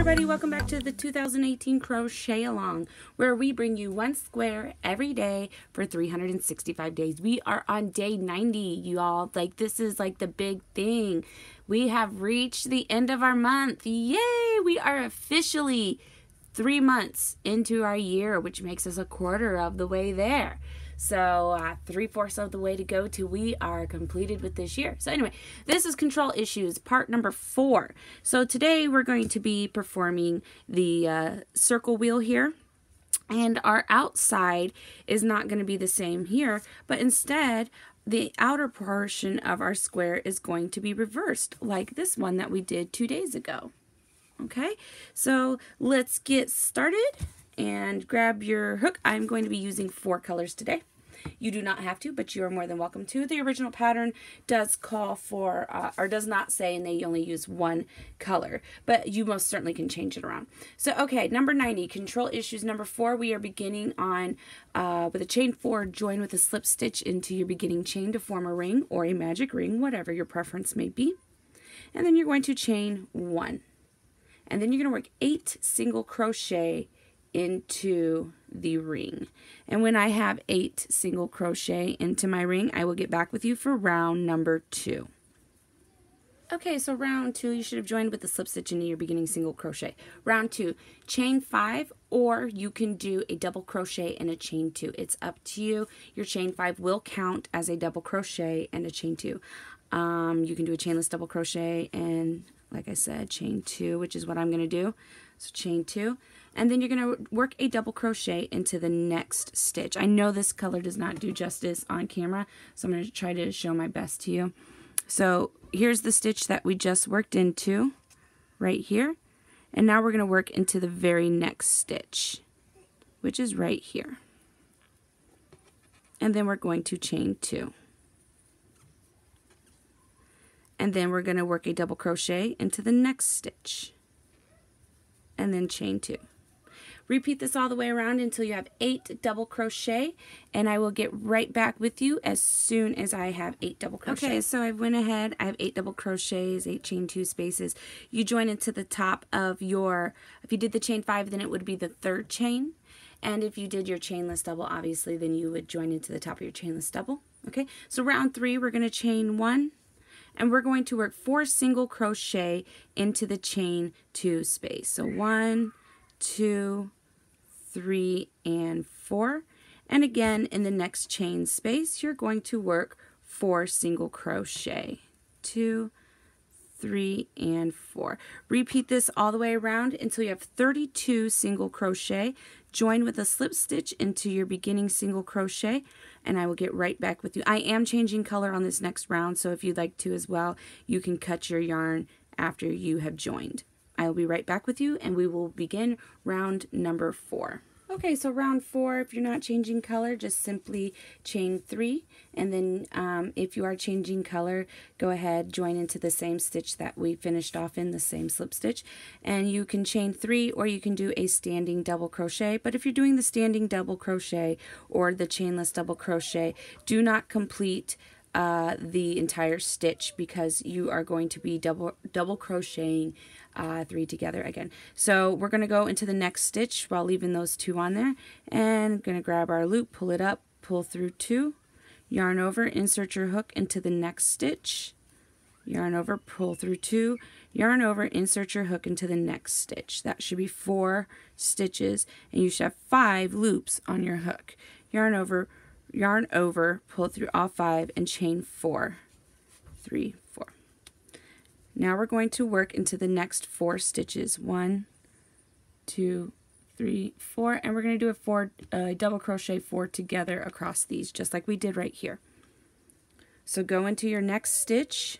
everybody, welcome back to the 2018 Crochet Along, where we bring you one square every day for 365 days. We are on day 90, you all. Like, this is like the big thing. We have reached the end of our month. Yay! We are officially 3 months into our year, which makes us a quarter of the way there. So 3/4 of the way to go till we are completed with this year. So anyway, this is Control Issues, part number 4. So today we're going to be performing the circle wheel here. And our outside is not going to be the same here, but instead the outer portion of our square is going to be reversed, like this one that we did 2 days ago. Okay, so let's get started and grab your hook. I'm going to be using 4 colors today. You do not have to, but you are more than welcome to. The original pattern does call for, or does not say, and they only use 1 color, but you most certainly can change it around. So, okay, number 90, Control Issues number 4. We are beginning on, with a chain 4, join with a slip stitch into your beginning chain to form a ring or a magic ring, whatever your preference may be. And then you're going to chain 1. And then you're going to work 8 single crochet into the ring. And when I have 8 single crochet into my ring, I will get back with you for round number 2. Okay, so round 2, you should have joined with the slip stitch into your beginning single crochet. Round 2, chain 5, or you can do a double crochet and a chain 2. It's up to you. Your chain 5 will count as a double crochet and a chain 2. You can do a chainless double crochet and, like I said, chain 2, which is what I'm going to do. So chain 2, and then you're going to work a double crochet into the next stitch. I know this color does not do justice on camera, so I'm going to try to show my best to you. So here's the stitch that we just worked into right here, and now we're going to work into the very next stitch, which is right here. And then we're going to chain 2. And then we're going to work a double crochet into the next stitch, and then chain 2. Repeat this all the way around until you have 8 double crochet, and I will get right back with you as soon as I have 8 double crochet. Okay, so I went ahead, I have 8 double crochets, 8 chain 2 spaces. You join into the top of your, if you did the chain 5, then it would be the 3rd chain, and if you did your chainless double, obviously, then you would join into the top of your chainless double. Okay, so round 3, we're going to chain 1, and we're going to work 4 single crochet into the chain 2 space. So 1, 2, 3, and 4. And again, in the next chain space, you're going to work 4 single crochet. 2, 3, and 4. Repeat this all the way around until you have 32 single crochet. Join with a slip stitch into your beginning single crochet, and I will get right back with you. I am changing color on this next round, so if you'd like to as well, you can cut your yarn after you have joined. I will be right back with you, and we will begin round number 4. Okay, so round 4, if you're not changing color, just simply chain 3, and then if you are changing color, go ahead, join into the same stitch that we finished off in, the same slip stitch, and you can chain 3, or you can do a standing double crochet. But if you're doing the standing double crochet or the chainless double crochet, do not complete the entire stitch, because you are going to be double crocheting 3 together again. So we're going to go into the next stitch while leaving those 2 on there, and I'm going to grab our loop, pull it up, pull through 2, yarn over, insert your hook into the next stitch, yarn over, pull through 2, yarn over, insert your hook into the next stitch. That should be 4 stitches, and you should have 5 loops on your hook. Yarn over, pull through all 5, and chain 4, 3, 4. Now we're going to work into the next 4 stitches. 1, 2, 3, 4, and we're going to do a double crochet 4 together across these, just like we did right here. So go into your next stitch,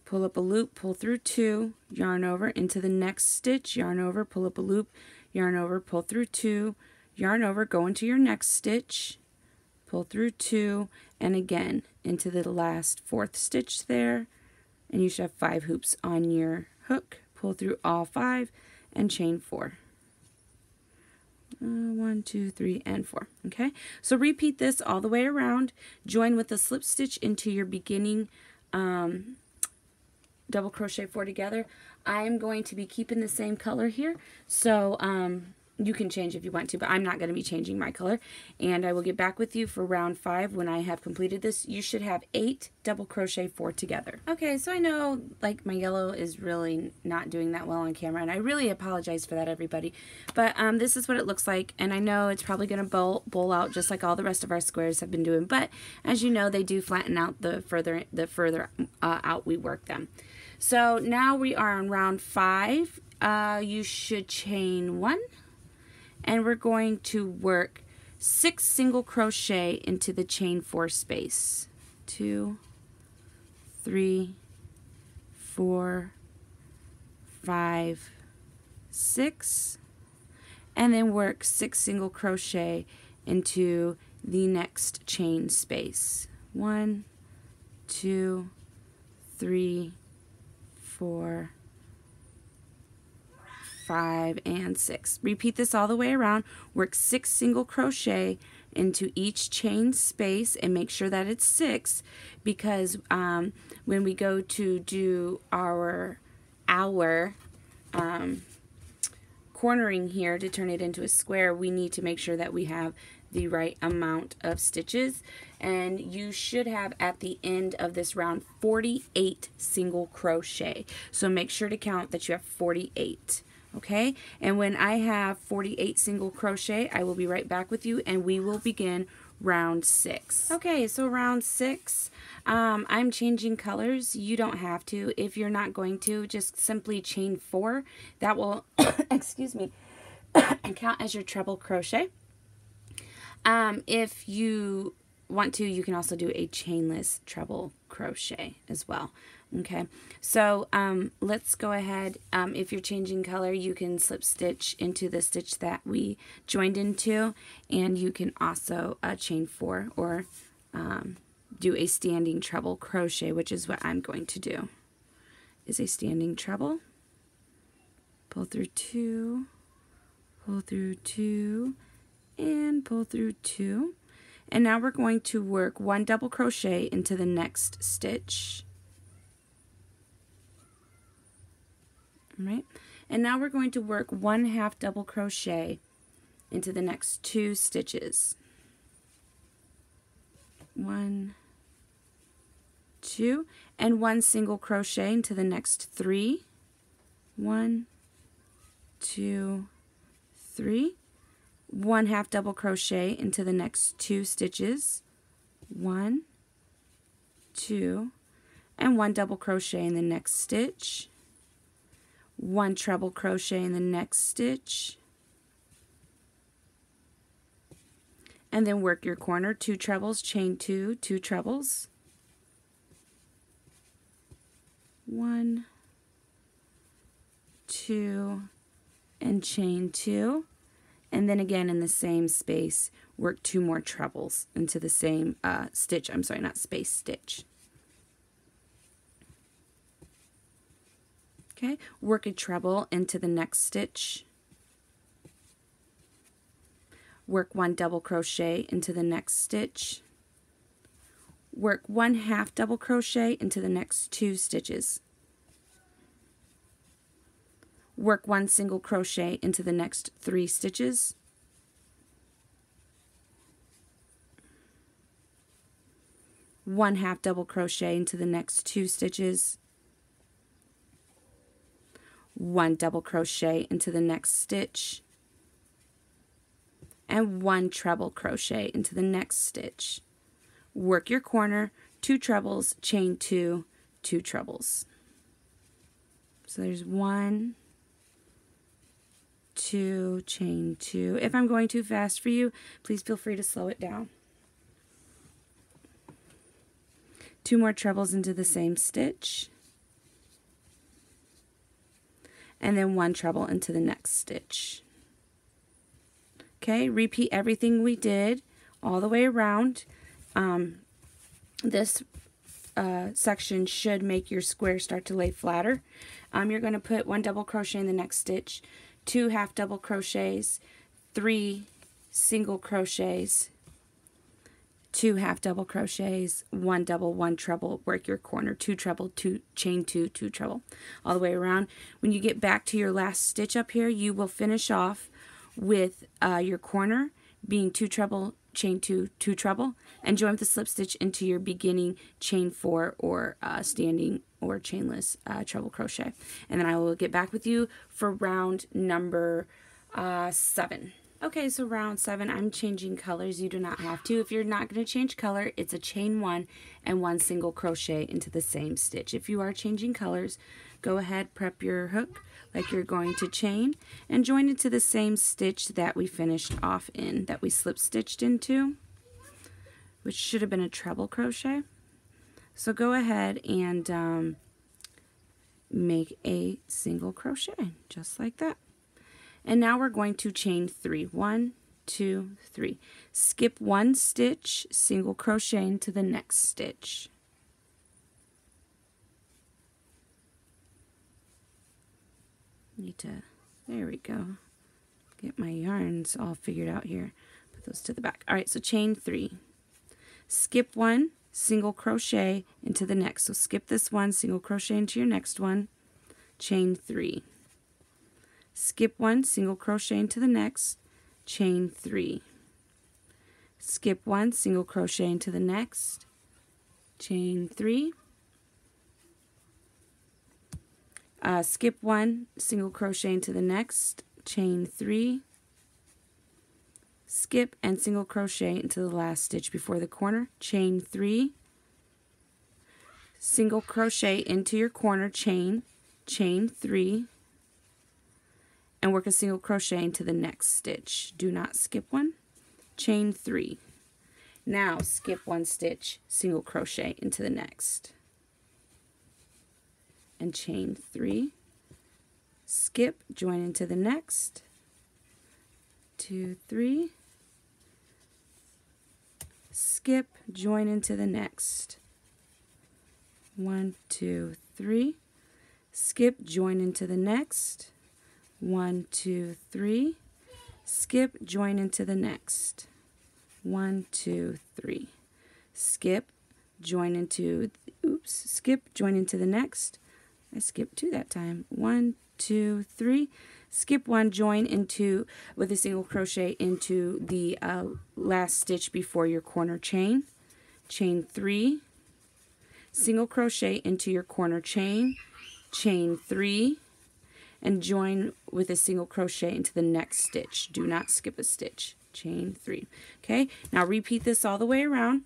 pull up a loop, pull through 2, yarn over into the next stitch, yarn over, pull up a loop, yarn over, pull through 2, yarn over, go into your next stitch, pull through 2, and again into the last 4th stitch there, and you should have 5 hoops on your hook. Pull through all 5 and chain 4. 1, 2, 3, and 4. Okay, so repeat this all the way around. Join with a slip stitch into your beginning double crochet 4 together. I am going to be keeping the same color here, so you can change if you want to, but I'm not going to be changing my color. And I will get back with you for round 5 when I have completed this. You should have 8 double crochet 4 together. Okay, so I know like my yellow is really not doing that well on camera, and I really apologize for that, everybody. But this is what it looks like, and I know it's probably going to bowl out just like all the rest of our squares have been doing. But as you know, they do flatten out the further out we work them. So now we are on round 5. You should chain 1. And we're going to work 6 single crochet into the chain 4 space. 2, 3, 4, 5, 6, and then work 6 single crochet into the next chain space. 1, 2, 3, 4, 5, and 6. Repeat this all the way around. Work 6 single crochet into each chain space and make sure that it's 6, because when we go to do our cornering here to turn it into a square, we need to make sure that we have the right amount of stitches, and you should have at the end of this round 48 single crochet. So make sure to count that you have 48. Okay, and when I have 48 single crochet, I will be right back with you and we will begin round 6. Okay, so round 6, I'm changing colors. You don't have to. If you're not going to, just simply chain 4. That will, excuse me, count as your treble crochet. If you want to, you can also do a chainless treble crochet as well. Okay, so let's go ahead. If you're changing color, you can slip stitch into the stitch that we joined into, and you can also chain 4 or do a standing treble crochet, which is what I'm going to do. Is a standing treble. Pull through 2, pull through 2, and pull through 2. And now we're going to work 1 double crochet into the next stitch. Right, and now we're going to work 1/2 double crochet into the next 2 stitches. 1, 2, and 1 single crochet into the next 3. 1, 2, 3. 1/2 double crochet into the next 2 stitches. 1, 2, and 1 double crochet in the next stitch. 1 treble crochet in the next stitch, and then work your corner. 2 trebles, chain 2, 2 trebles, 1, 2, and chain 2, and then again in the same space work 2 more trebles into the same stitch. I'm sorry, not space, stitch. Okay, work a treble into the next stitch, work 1 double crochet into the next stitch, work 1/2 double crochet into the next 2 stitches, work 1 single crochet into the next 3 stitches, one half double crochet into the next 2 stitches, 1 double crochet into the next stitch, and 1 treble crochet into the next stitch. Work your corner, 2 trebles, chain 2, 2 trebles. So there's 1, 2, chain 2. If I'm going too fast for you, please feel free to slow it down. 2 more trebles into the same stitch, and then 1 treble into the next stitch. Okay, repeat everything we did all the way around. This section should make your square start to lay flatter. You're going to put 1 double crochet in the next stitch, 2 half double crochets, 3 single crochets, 2 half double crochets, 1 double, 1 treble, work your corner, 2 treble, 2 chain 2, 2 treble, all the way around. When you get back to your last stitch up here, you will finish off with your corner being 2 treble, chain 2, 2 treble, and join with the slip stitch into your beginning chain 4 or standing or chainless treble crochet. And then I will get back with you for round number 7. Okay, so round 7, I'm changing colors. You do not have to. If you're not going to change color, it's a chain 1 and 1 single crochet into the same stitch. If you are changing colors, go ahead, prep your hook like you're going to chain and join into the same stitch that we finished off in, that we slip stitched into, which should have been a treble crochet. So go ahead and make a single crochet just like that. And now we're going to chain 3. 1, 2, 3. Skip 1 stitch, single crochet into the next stitch. There we go. Get my yarns all figured out here. Put those to the back. All right, so chain 3. Skip 1, single crochet into the next. So skip this one, single crochet into your next one, chain 3. Skip 1, single crochet into the next, chain 3. Skip 1, single crochet into the next, chain 3. Skip 1, single crochet into the next, chain 3. Skip and single crochet into the last stitch before the corner, chain 3. Single crochet into your corner, chain 3. And work a single crochet into the next stitch. Do not skip one. Chain 3. Now skip 1 stitch, single crochet into the next. And chain 3. Skip, join into the next. 2, 3. Skip, join into the next. 1, 2, 3. Skip, join into the next. 1, 2, 3. Skip, join into the next. 1, 2, 3. Skip, join into, skip, join into the next. I skipped 2 that time. 1, 2, 3. Skip 1, join into, with a single crochet into the last stitch before your corner chain. Chain 3. Single crochet into your corner chain. Chain 3. And join with a single crochet into the next stitch. Do not skip a stitch. Chain 3. Okay, now repeat this all the way around.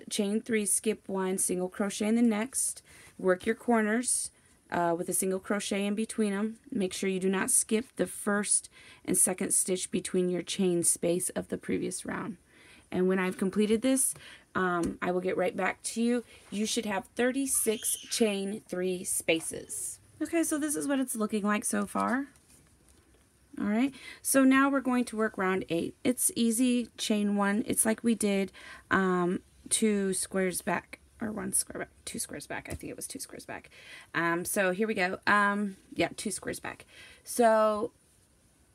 Chain 3, skip 1, single crochet in the next. Work your corners with a single crochet in between them. Make sure you do not skip the first and second stitch between your chain space of the previous round. And when I've completed this, I will get right back to you. You should have 36 chain 3 spaces. Okay, so this is what it's looking like so far. All right, so now we're going to work round 8. It's easy, chain 1. It's like we did 2 squares back, or 1 square back, 2 squares back. I think it was 2 squares back. So here we go. Yeah, 2 squares back. So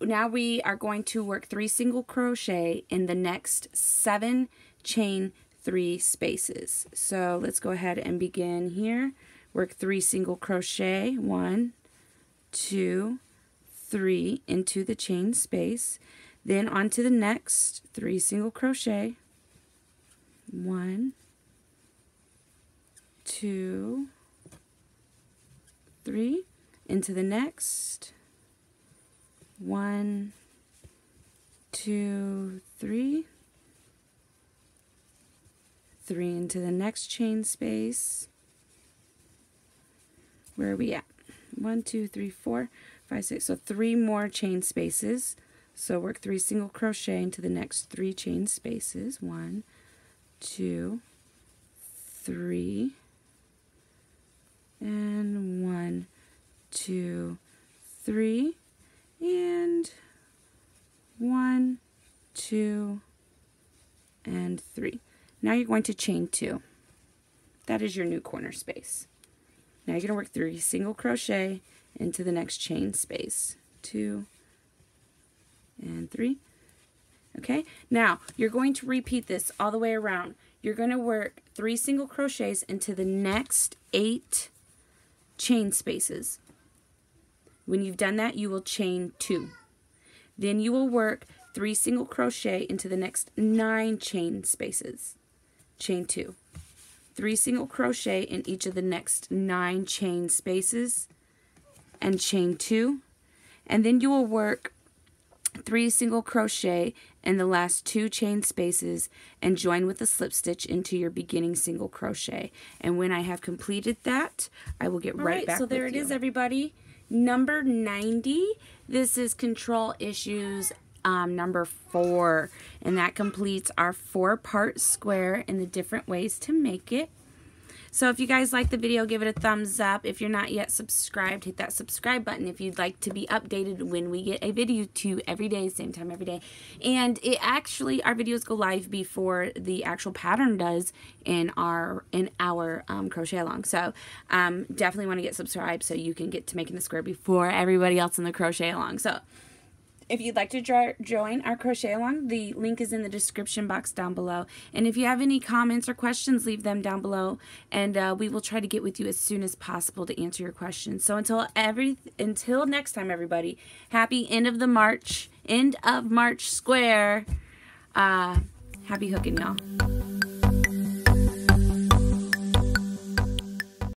now we are going to work 3 single crochet in the next 7 chain 3 spaces. So let's go ahead and begin here. Work 3 single crochet, 1, 2, 3 into the chain space. Then on to the next 3 single crochet, 1, 2, 3 into the next, 1, 2, 3, 3 into the next chain space. Where are we at? 1, 2, 3, 4, 5, 6. So 3 more chain spaces. So work 3 single crochet into the next 3 chain spaces. 1, 2, 3, and 1, 2, 3, and 1, 2, and 3. Now you're going to chain 2. That is your new corner space. Now you're going to work 3 single crochet into the next chain space. 2 and 3. Okay, now you're going to repeat this all the way around. You're going to work 3 single crochets into the next 8 chain spaces. When you've done that, you will chain 2. Then you will work 3 single crochet into the next 9 chain spaces. Chain 2. 3 single crochet in each of the next 9 chain spaces and chain 2. And then you will work 3 single crochet in the last 2 chain spaces and join with a slip stitch into your beginning single crochet. And when I have completed that, I will get right back with you. So there it is, everybody. Number 90. This is Control Issues number 4, and that completes our 4-part square and the different ways to make it. So if you guys like the video, give it a thumbs up. If you're not yet subscribed, hit that subscribe button if you'd like to be updated when we get a video to you every day, same time every day. And it actually, our videos go live before the actual pattern does in our crochet along. So definitely want to get subscribed so you can get to making the square before everybody else in the crochet along. So if you'd like to join our crochet along, the link is in the description box down below. And if you have any comments or questions, leave them down below, and we will try to get with you as soon as possible to answer your questions. So until next time, everybody, happy end of March square. Happy hooking, y'all.